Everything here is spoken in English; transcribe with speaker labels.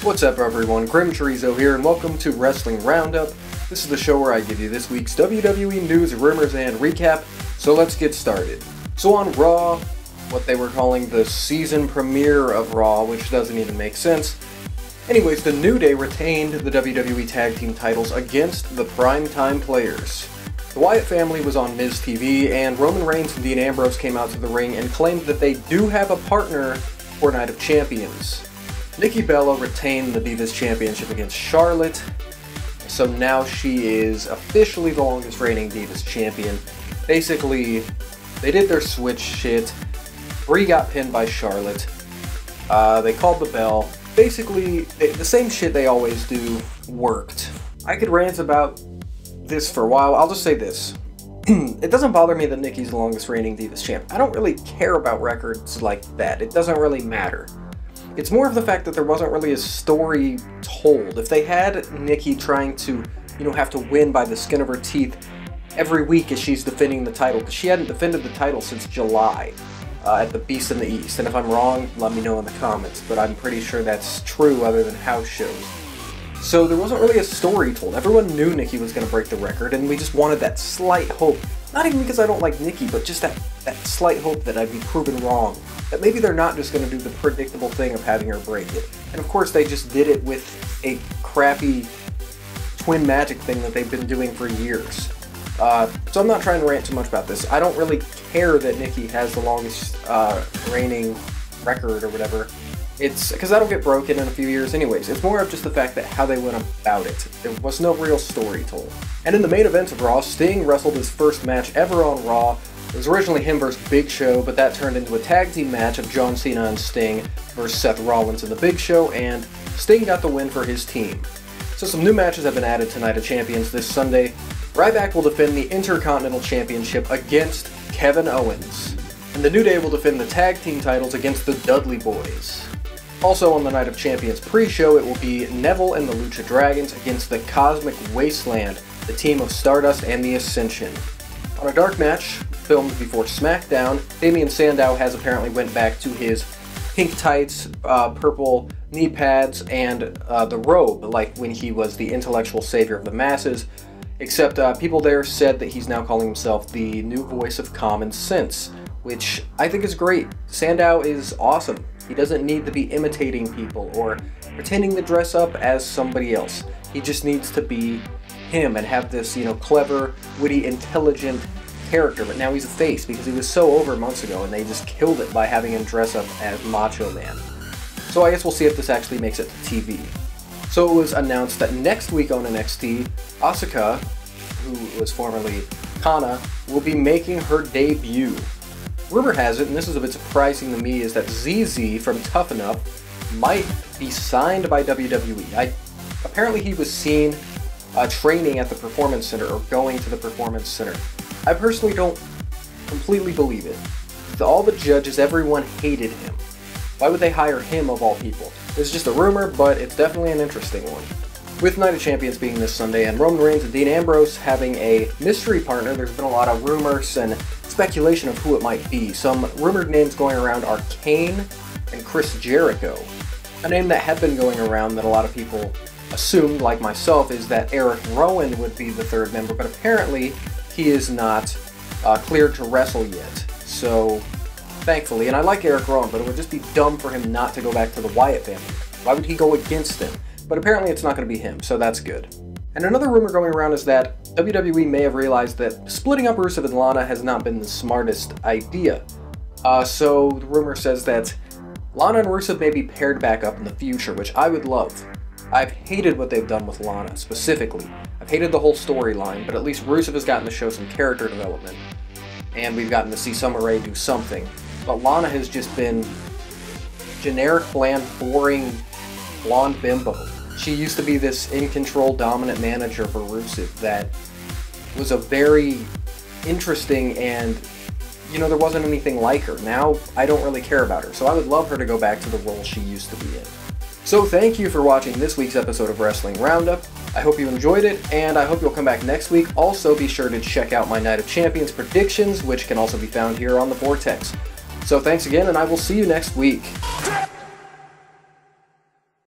Speaker 1: What's up everyone, GrimmChorizo here and welcome to Wrestling Roundup. This is the show where I give you this week's WWE news, rumors, and recap, so let's get started. So on Raw, what they were calling the season premiere of Raw, which doesn't even make sense. Anyways, the New Day retained the WWE Tag Team titles against the Primetime Players. The Wyatt Family was on Miz TV, and Roman Reigns and Dean Ambrose came out to the ring and claimed that they do have a partner for Night of Champions. Nikki retained the Divas Championship against Charlotte, so now she is officially the longest reigning Divas Champion. Basically, they did their switch shit. Brie got pinned by Charlotte. They called the bell. Basically, the same shit they always do worked. I could rant about this for a while. I'll just say this. It doesn't bother me that Nikki's the longest reigning Divas champ. I don't really care about records like that. It doesn't really matter. It's more of the fact that there wasn't really a story told. If they had Nikki trying to, have to win by the skin of her teeth every week as she's defending the title, because she hadn't defended the title since July at the Beast in the East. And if I'm wrong, let me know in the comments, but I'm pretty sure that's true other than house shows. So there wasn't really a story told. Everyone knew Nikki was going to break the record, and we just wanted that slight hope. Not even because I don't like Nikki, but just that slight hope that I'd be proven wrong. That maybe they're not just going to do the predictable thing of having her break it. And of course they just did it with a crappy twin magic thing that they've been doing for years. So I'm not trying to rant too much about this. I don't really care that Nikki has the longest reigning record or whatever. It's because that'll get broken in a few years anyways. It's more of just the fact that how they went about it. There was no real story told. And in the main event of Raw, Sting wrestled his first match ever on Raw. It was originally him versus Big Show, but that turned into a tag team match of John Cena and Sting versus Seth Rollins and the Big Show, and Sting got the win for his team. So some new matches have been added to Night of Champions this Sunday. Ryback will defend the Intercontinental Championship against Kevin Owens, and the New Day will defend the tag team titles against the Dudley Boys. Also on the Night of Champions pre-show, it will be Neville and the Lucha Dragons against the Cosmic Wasteland, the team of Stardust and the Ascension. On a dark match filmed before SmackDown, Damien Sandow has apparently went back to his pink tights, purple knee pads, and the robe, like when he was the intellectual savior of the masses, except people there said that he's now calling himself the new voice of common sense, which I think is great. Sandow is awesome. He doesn't need to be imitating people or pretending to dress up as somebody else. He just needs to be him and have this, clever, witty, intelligent character. But now he's a face because he was so over months ago and they just killed it by having him dress up as Macho Man. So I guess we'll see if this actually makes it to TV. So it was announced that next week on NXT, Asuka, who was formerly Kana, will be making her debut. Rumor has it, and this is a bit surprising to me, is that ZZ from Tough Enough might be signed by WWE. Apparently he was seen training at the Performance Center or going to the Performance Center. I personally don't completely believe it. All the judges, everyone hated him. Why would they hire him of all people? It's just a rumor, but it's definitely an interesting one. With Night of Champions being this Sunday and Roman Reigns and Dean Ambrose having a mystery partner, there's been a lot of rumors and speculation of who it might be. Some rumored names going around are Kane and Chris Jericho. A name that had been going around that a lot of people assumed, like myself, is that Erick Rowan would be the third member, but apparently he is not cleared to wrestle yet. So, thankfully, and I like Erick Rowan, but it would just be dumb for him not to go back to the Wyatt family. Why would he go against them? But apparently it's not going to be him, so that's good. And another rumor going around is that WWE may have realized that splitting up Rusev and Lana has not been the smartest idea. So the rumor says that Lana and Rusev may be paired back up in the future, which I would love. I've hated what they've done with Lana, specifically. I've hated the whole storyline, but at least Rusev has gotten to show some character development. And we've gotten to see Summer Rae do something. But Lana has just been generic, bland, boring, blonde bimbo. She used to be this in-control, dominant manager for Rusev that was a very interesting and, there wasn't anything like her. Now, I don't really care about her, so I would love her to go back to the role she used to be in. So thank you for watching this week's episode of Wrestling Roundup. I hope you enjoyed it, and I hope you'll come back next week. Also, be sure to check out my Night of Champions predictions, which can also be found here on the Vortex. So thanks again, and I will see you next week.